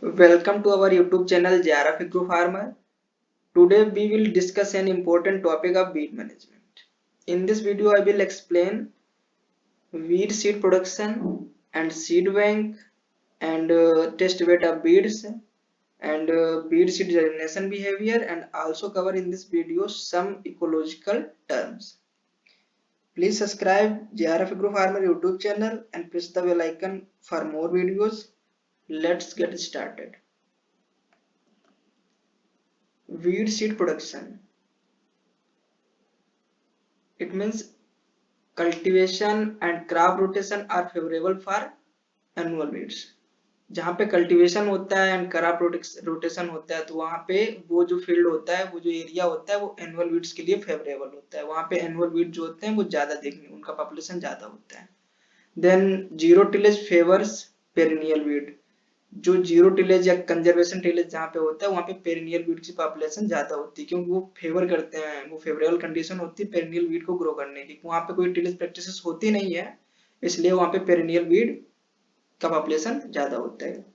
Welcome to our YouTube channel JRF Agro Farmer. Today we will discuss an important topic of weed management. In this video I will explain weed seed production and seed bank and test weight of beads and bead seed germination behavior, and also cover in this video some ecological terms. Please subscribe JRF Agro Farmer YouTube channel and press the bell icon for more videos. Let's get started. Weed seed production. It means cultivation and crop rotation are favorable for annual weeds. जहाँ पे cultivation होता है and crop rotation होता है तो वहाँ पे वो जो फील्ड होता है, वो जो एरिया होता है, वो एनुअल वीड्स के लिए फेवरेबल होता है। वहाँ पे एनुअल वीड जो होते हैं वो ज्यादा देखने, उनका पॉपुलेशन ज्यादा होता है। Then zero tillage favours perennial weed. जो जीरो टिलेज या कंजर्वेशन टिलेज जहाँ पे होता है वहाँ पे पेरिनियल वीड की पॉपुलेशन ज्यादा होती है, क्योंकि वो फेवर करते हैं, वो फेवरेबल कंडीशन होती है पेरिनियल वीड को ग्रो करने की। वहाँ पे कोई टिलेज प्रैक्टिसेस होती नहीं है, इसलिए वहाँ पे पेरिनियल वीड का पॉपुलेशन ज्यादा होता है।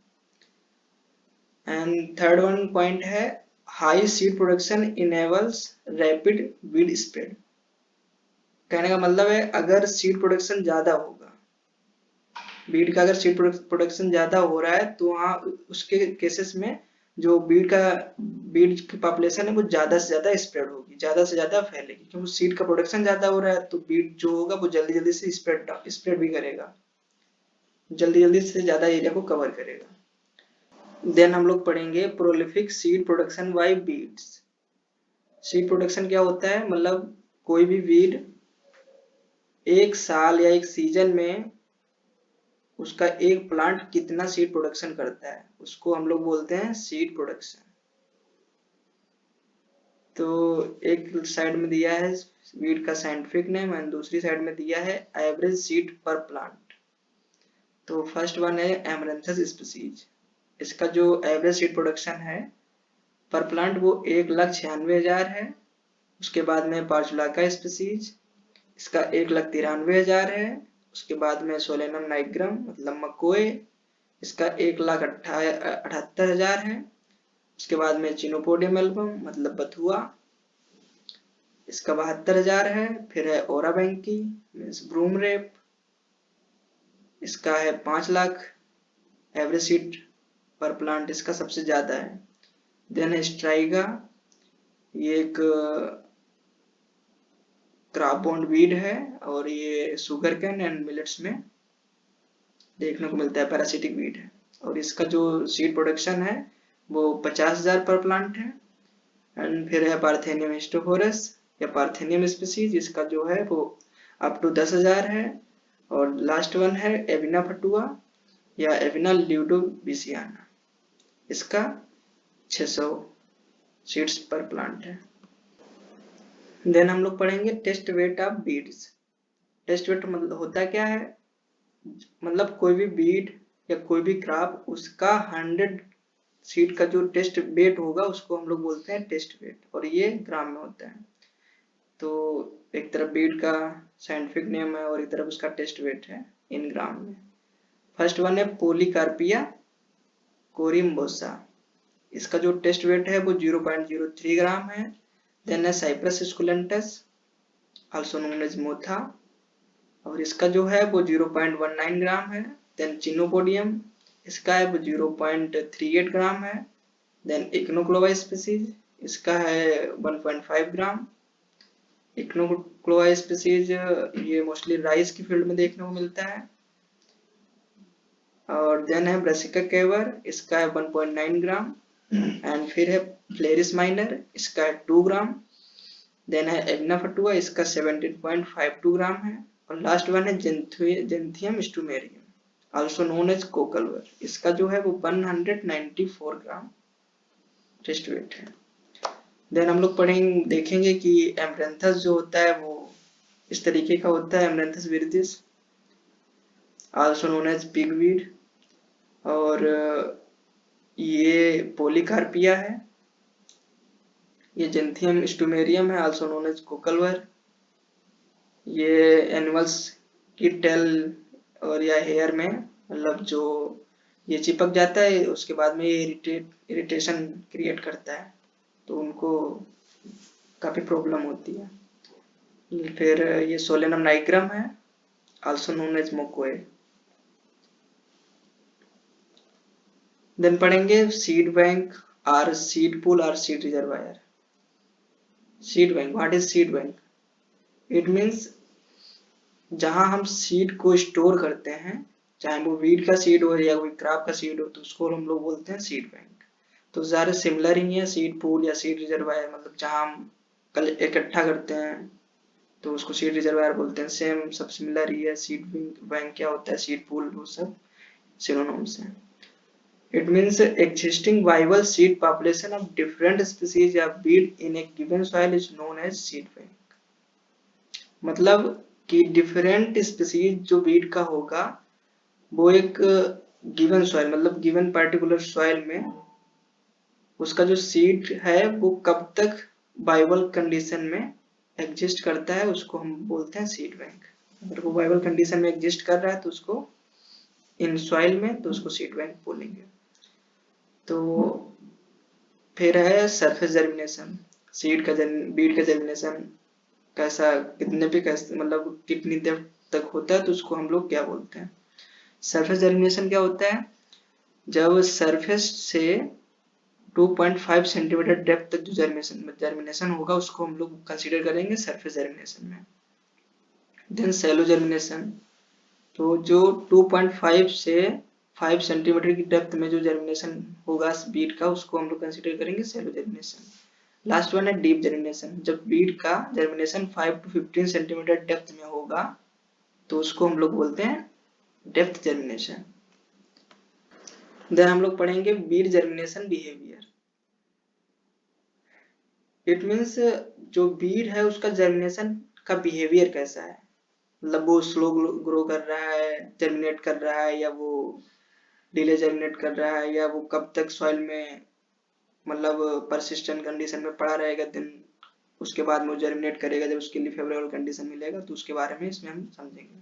एंड थर्ड वन पॉइंट है high seed production enables rapid weed spread. कहने का मतलब है अगर सीड प्रोडक्शन ज्यादा होगा, बीड का अगर सीड प्रोडक्शन ज्यादा हो रहा है तो वहाँ उसके केसेस में जो बीड की पॉपुलेशन है वो ज्यादा से ज्यादा स्प्रेड होगी, ज्यादा से ज्यादा फैलेगी, क्योंकि सीड का प्रोडक्शन ज्यादा हो रहा है तो बीड जो होगा वो जल्दी जल्दी से स्प्रेड भी करेगा, जल्दी जल्दी से ज्यादा एरिया को कवर करेगा। देन हम लोग पढ़ेंगे prolific seed production by beads. Seed production क्या होता है, मतलब कोई भी बीड एक साल या एक सीजन में उसका एक प्लांट कितना सीड प्रोडक्शन करता है उसको हम लोग बोलते हैं सीड प्रोडक्शन। तो एक साइड में दिया है वीड का साइंटिफिक नेम एंड दूसरी साइड में दिया है एवरेज सीड पर प्लांट। तो फर्स्ट वन है एमरैंथस स्पीसीज। इसका जो एवरेज सीड प्रोडक्शन है पर प्लांट वो 1,96,000 है। उसके बाद में पार्चुलाका स्पीसीज, इसका 1,93,000 है। उसके बाद में सोलेनम नाइग्रम मतलब मकोए, इसका 1,78,000 है। उसके बाद में चिनोपोडियम एल्बम मतलब बथुआ, इसका 72,000 है। फिर है ओरा बैंकी मीन्स ब्रूम रेप, इसका है 5 लाख एवरेज सीड पर प्लांट, इसका सबसे ज्यादा है। देन है स्ट्राइगा, ये एक क्रॉप बॉन्ड वीड है और ये शुगर कैन एंड मिलेट्स में देखने को मिलता है, पैरासिटिक वीड है। और इसका जो सीड प्रोडक्शन है वो 50,000 पर प्लांट है। एंड फिर है पार्थेनियम हिस्टोफोरस या पार्थेनियम स्पीसीज, इसका जो है वो अप टू 10,000 है। और लास्ट वन है एविना फटुआ या एविना ल्यूडोविसियाना, इसका 600 सीड्स पर प्लांट है। देन हम लोग पढ़ेंगे test weight of beads. Test weight मतलब होता क्या है, मतलब कोई भी बीड या कोई भी क्रॉप उसका 100 सीड का जो टेस्ट वेट होगा उसको हम लोग बोलते हैं टेस्ट वेट, और ये ग्राम में होता है। तो एक तरफ बीड का साइंटिफिक नेम है और एक तरफ उसका टेस्ट वेट है इन ग्राम में। फर्स्ट वन है पोलीकार्पिया कोरिम्बोसा, इसका जो टेस्ट वेट है वो 0.03 ग्राम है। देन है साइप्रस स्कुलेंटस आल्सो नोन एज मोथा, और इसका जो है वो 0.19 ग्राम है। देन चिनोपोडियम, इसका है वो 0.38 ग्राम है। देन इक्नोक्लोवा स्पीसीज, इसका है 1.5 ग्राम। इक्नोक्लोवा स्पीसीज ये मोस्टली राइस की फील्ड में देखने को मिलता है। और देन है ब्रासिका केवर, इसका है 1.9 ग्राम। एंड फिर है फ्लेरिस माइनर, इसका है 2 ग्राम। देन है एविना फटुआ, इसका 17.52 ग्राम है। और लास्ट वन है जेंथियम स्टूमेरियम आल्सो नोन एज कोकलवर, इसका जो है वो 194 ग्राम टेस्ट वेट है। देन हम लोग पढ़ेंगे देखेंगे कि एमरेंथस जो होता है वो इस तरीके का होता है, amaranthus viridis also known as pigweed. और ये पोलीकार्पिया है, ये जेंथियम स्टूमेरियम है आल्सो नोन एज कोकलवर। ये एनिमल्स की टेल और या हेयर में मतलब जो ये चिपक जाता है, उसके बाद में ये इरिटेशन क्रिएट करता है, तो उनको काफी प्रॉब्लम होती है। फिर ये सोलेनम नाइग्रम है, आल्सो नोन एज मोकोए। देन पढ़ेंगे सीड बैंक और सीड पूल और seed reservoir. Seed bank, what is seed bank? It means जहां हम सीड को स्टोर करते हैं, चाहे वो वीट का सीड हो या कोई क्रॉप का सीड हो, तो उसको हम लोग बोलते हैं सीड बैंक। तो ज़्यादा सिमिलर ही है सीड पूल या सीड रिजर्वायर, मतलब जहां हम कल इकट्ठा करते हैं तो उसको सीड रिजर्वायर बोलते हैं। सेम सब सिमिलर ही है। सीड बैंक क्या होता है, सीड पूल, वो सब सिनोनिम्स हैं। It means existing viable seed population of different species of weed in a given soil is known as seed bank। मतलब कि डिफरेंट स्पीसीज जो वीड का होगा वो एक गिवन सॉइल, मतलब गिवन पर्टिकुलर सॉइल में उसका जो सीड है वो कब तक वाइबल कंडीशन में एग्जिस्ट करता है, उसको हम बोलते हैं सीड बैंक। अगर वो वाइबल कंडीशन में एग्जिस्ट कर रहा है तो उसको इन सॉइल में, तो उसको सीड बैंक बोलेंगे। तो फिर है सरफेस जर्मिनेशन। बीड का जर्मिनेशन कैसा, कितने पे कैसे, मतलब कितनी देर तक होता है, तो उसको हम लोग क्या बोलते हैं? सरफेस जर्मिनेशन क्या होता है? जब सरफेस से 2.5 सेंटीमीटर डेप्थ तक जो जर्मिनेशन होगा उसको हम लोग कंसीडर करेंगे सरफेस जर्मिनेशन में। देन सैलो जर्मिनेशन, तो जो 2.5 से 5 सेंटीमीटर की डेप्थ में जो जर्मिनेशन होगा बीड का, उसको हम लोग कंसीडर करेंगे सैलो जर्मिनेशन। लास्ट वन है डीप जर्मिनेशन। जब बीड का जर्मिनेशन 5 to 15 सेंटीमीटर डेप्थ में होगा तो उसको हम लोग बोलते हैं डेप्थ जर्मिनेशन। देन हम लोग पढ़ेंगे Beed germination behaviour. It means जो बीड है उसका जर्मिनेशन का बिहेवियर कैसा है, मतलब वो स्लो ग्रो कर रहा है, जर्मिनेट कर रहा है, या वो डिले जर्मिनेट कर रहा है, या वो कब तक सॉइल में मतलब परसिस्टेंट कंडीशन में पड़ा रहेगा, देन उसके बाद में वो जर्मिनेट करेगा जब उसके लिए फेवरेबल कंडीशन मिलेगा, तो उसके बारे में इसमें हम समझेंगे।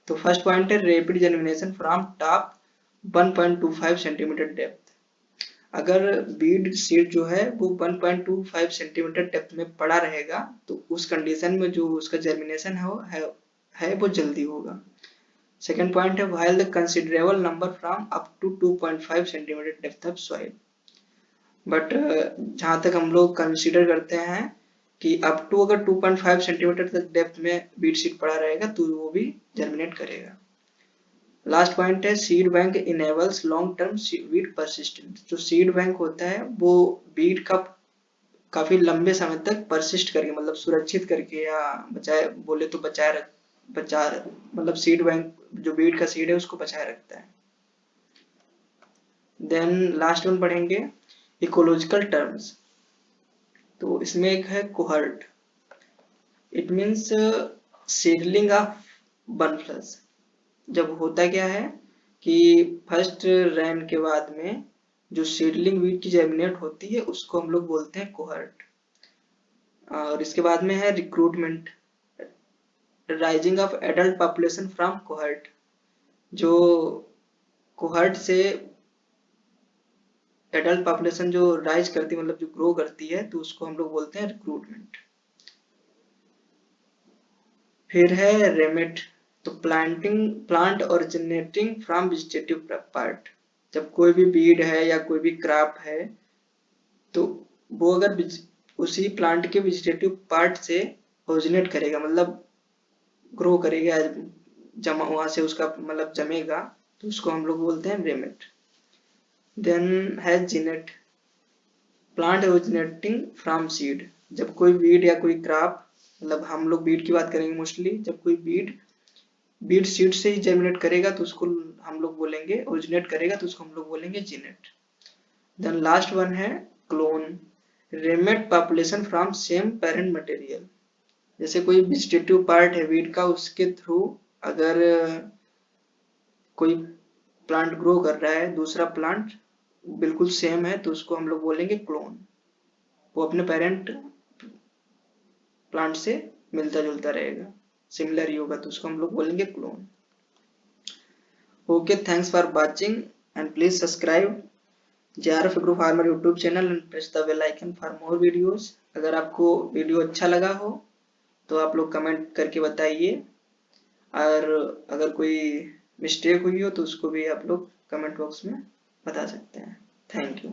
तो फर्स्ट पॉइंट है rapid germination from top 1.25 centimetre depth. अगर बीड सीड जो है वो 1.25 सेंटीमीटर डेप्थ में पड़ा रहेगा तो उस कंडीशन में जो उसका जर्मिनेशन है वो जल्दी होगा। सेकेंड पॉइंट है while the considerable number from up to 2.5 centimetre depth of soil. But जहां तक हम लोग कंसीडर करते हैं कि अप टू अगर 2.5 सेंटीमीटर तक डेप्थ में बीड सीड पड़ा रहेगा तो वो भी जर्मिनेट करेगा। लास्ट पॉइंट है seed bank enables long term weed persistence. जो सीड बैंक होता है वो बीड का काफी लंबे समय तक परसिस्ट करके, मतलब सुरक्षित करके, या बचाए बोले तो बचा मतलब सीड बैंक जो बीड का सीड है उसको बचाए रखता है। देन लास्ट वन पढ़ेंगे इकोलॉजिकल टर्म्स। तो इसमें एक है cohort. It means seedling of बनफ्लस। जब होता क्या है कि फर्स्ट रैन के बाद में जो सीडलिंग वीट की जर्मिनेट होती है उसको हम लोग बोलते हैं कोहर्ट। और इसके बाद में है recruitment, rising of adult population from cohort. जो कोहर्ट से एडल्ट पॉपुलेशन जो राइज करती है, मतलब जो ग्रो करती है, तो उसको हम लोग बोलते हैं रिक्रूटमेंट। फिर है रेमेट, तो plant originating from vegetative part. जब कोई भी बीड है या कोई भी क्रॉप है तो वो अगर उसी प्लांट के वेजिटेटिव पार्ट से ओरिजिनेट करेगा, मतलब ग्रो करेगा, जमा वहां से उसका मतलब जमेगा, तो उसको हम लोग बोलते हैं रेमेट। देन है जीनेट, प्लांट ओरिजिनेटिंग फ्रॉम सीड। जब कोई बीड या कोई क्रॉप, मतलब हम लोग बीड की बात करेंगे मोस्टली, जब कोई बीड सीड से ही जर्मिनेट करेगा तो उसको हम लोग बोलेंगे, ओरिजिनेट करेगा तो उसको हम लोग बोलेंगे जीनेट। देन लास्ट वन है clone, ramet population from same parent material. जैसे कोई वेजिटेटिव पार्ट है वीड का, उसके थ्रू अगर कोई प्लांट ग्रो कर रहा है, दूसरा प्लांट बिल्कुल सेम है, तो उसको हम लोग बोलेंगे क्लोन। वो अपने पेरेंट प्लांट से मिलता जुलता रहेगा, सिमिलर ही होगा, तो उसको हम लोग बोलेंगे clone. Okay, thanks for watching and please subscribe JRF Agro Farmer YouTube channel and press the bell icon for more videos. अगर आपको वीडियो अच्छा लगा हो तो आप लोग कमेंट करके बताइए, और अगर कोई मिस्टेक हुई हो तो उसको भी आप लोग कमेंट बॉक्स में बता सकते हैं। Thank you.